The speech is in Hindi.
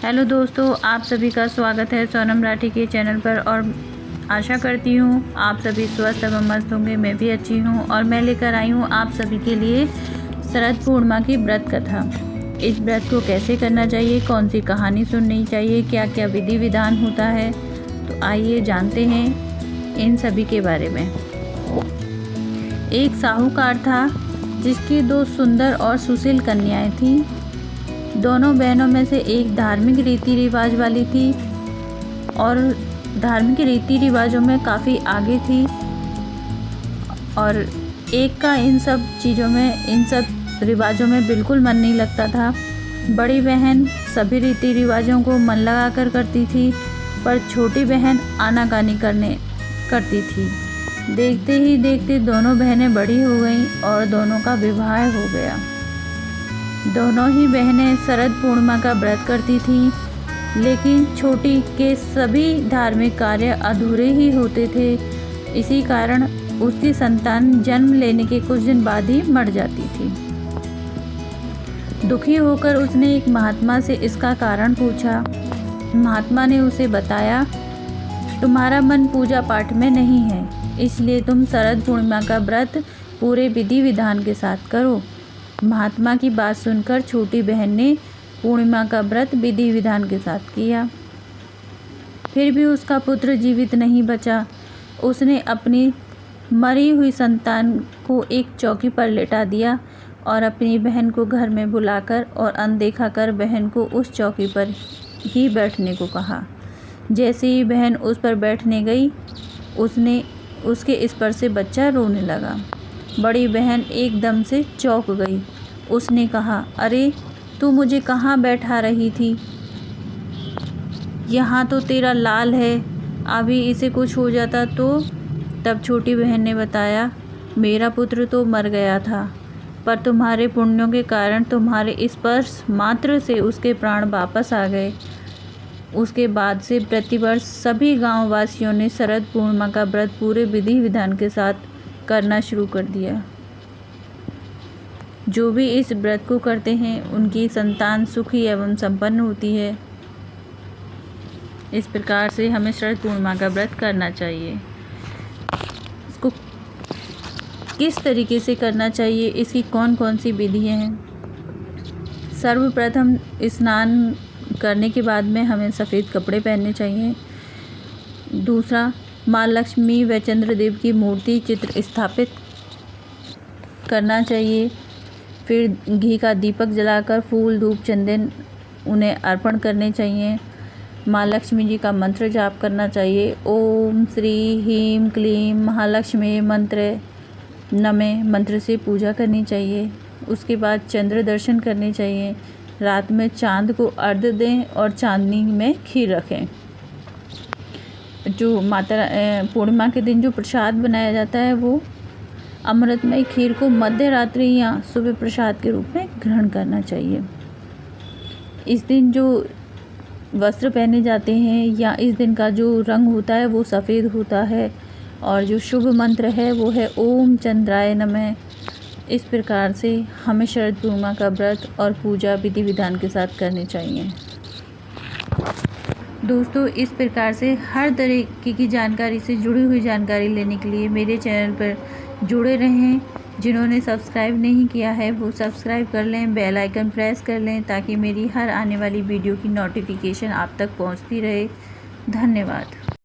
हेलो दोस्तों, आप सभी का स्वागत है सोनम राठी के चैनल पर। और आशा करती हूँ आप सभी स्वस्थ एवं मस्त होंगे। मैं भी अच्छी हूँ और मैं लेकर आई हूँ आप सभी के लिए शरद पूर्णिमा की व्रत कथा। इस व्रत को कैसे करना चाहिए, कौन सी कहानी सुननी चाहिए, क्या क्या विधि विधान होता है, तो आइए जानते हैं इन सभी के बारे में। एक साहूकार था जिसकी 2 सुंदर और सुशील कन्याएं थीं। दोनों बहनों में से एक धार्मिक रीति रिवाज वाली थी और धार्मिक रीति रिवाजों में काफ़ी आगे थी, और एक का इन सब चीज़ों में, इन सब रिवाजों में बिल्कुल मन नहीं लगता था। बड़ी बहन सभी रीति रिवाजों को मन लगा कर करती थी, पर छोटी बहन आनाकानी करती थी। देखते ही देखते दोनों बहनें बड़ी हो गईं और दोनों का विवाह हो गया। दोनों ही बहनें शरद पूर्णिमा का व्रत करती थीं, लेकिन छोटी के सभी धार्मिक कार्य अधूरे ही होते थे। इसी कारण उसकी संतान जन्म लेने के कुछ दिन बाद ही मर जाती थी। दुखी होकर उसने एक महात्मा से इसका कारण पूछा। महात्मा ने उसे बताया, तुम्हारा मन पूजा पाठ में नहीं है, इसलिए तुम शरद पूर्णिमा का व्रत पूरे विधि विधान के साथ करो। महात्मा की बात सुनकर छोटी बहन ने पूर्णिमा का व्रत विधि विधान के साथ किया। फिर भी उसका पुत्र जीवित नहीं बचा। उसने अपनी मरी हुई संतान को एक चौकी पर लेटा दिया और अपनी बहन को घर में बुलाकर और अनदेखा कर बहन को उस चौकी पर ही बैठने को कहा। जैसे ही बहन उस पर बैठने गई, उसके स्पर्श से बच्चा रोने लगा। बड़ी बहन एकदम से चौंक गई। उसने कहा, अरे तू मुझे कहाँ बैठा रही थी? यहाँ तो तेरा लाल है, अभी इसे कुछ हो जाता तो? तब छोटी बहन ने बताया, मेरा पुत्र तो मर गया था, पर तुम्हारे पुण्यों के कारण तुम्हारे स्पर्श मात्र से उसके प्राण वापस आ गए। उसके बाद से प्रतिवर्ष सभी गांव वासियों ने शरद पूर्णिमा का व्रत पूरे विधि विधान के साथ करना शुरू कर दिया। जो भी इस व्रत को करते हैं उनकी संतान सुखी एवं संपन्न होती है। इस प्रकार से हमें शरद पूर्णिमा का व्रत करना चाहिए। इसको किस तरीके से करना चाहिए, इसकी कौन कौन सी विधियाँ हैं? सर्वप्रथम स्नान करने के बाद में हमें सफ़ेद कपड़े पहनने चाहिए। दूसरा, माँ लक्ष्मी व चंद्रदेव की मूर्ति चित्र स्थापित करना चाहिए। फिर घी का दीपक जलाकर फूल धूप चंदन उन्हें अर्पण करने चाहिए। माँ लक्ष्मी जी का मंत्र जाप करना चाहिए। ओम श्री ह्रीं क्लीं महालक्ष्मी मंत्र नमः मंत्र से पूजा करनी चाहिए। उसके बाद चंद्र दर्शन करने चाहिए। रात में चांद को अर्घ्य दें और चांदनी में खीर रखें। जो माता पूर्णिमा के दिन जो प्रसाद बनाया जाता है, वो अमृतमय खीर को मध्य रात्रि या सुबह प्रसाद के रूप में ग्रहण करना चाहिए। इस दिन जो वस्त्र पहने जाते हैं या इस दिन का जो रंग होता है वो सफ़ेद होता है, और जो शुभ मंत्र है वो है ओम चंद्राय नमः। इस प्रकार से हमें शरद पूर्णिमा का व्रत और पूजा विधि विधान के साथ करनी चाहिए। दोस्तों, इस प्रकार से हर तरीके की जानकारी से जुड़ी हुई जानकारी लेने के लिए मेरे चैनल पर जुड़े रहें। जिन्होंने सब्सक्राइब नहीं किया है वो सब्सक्राइब कर लें, बेल आइकन प्रेस कर लें, ताकि मेरी हर आने वाली वीडियो की नोटिफिकेशन आप तक पहुंचती रहे। धन्यवाद।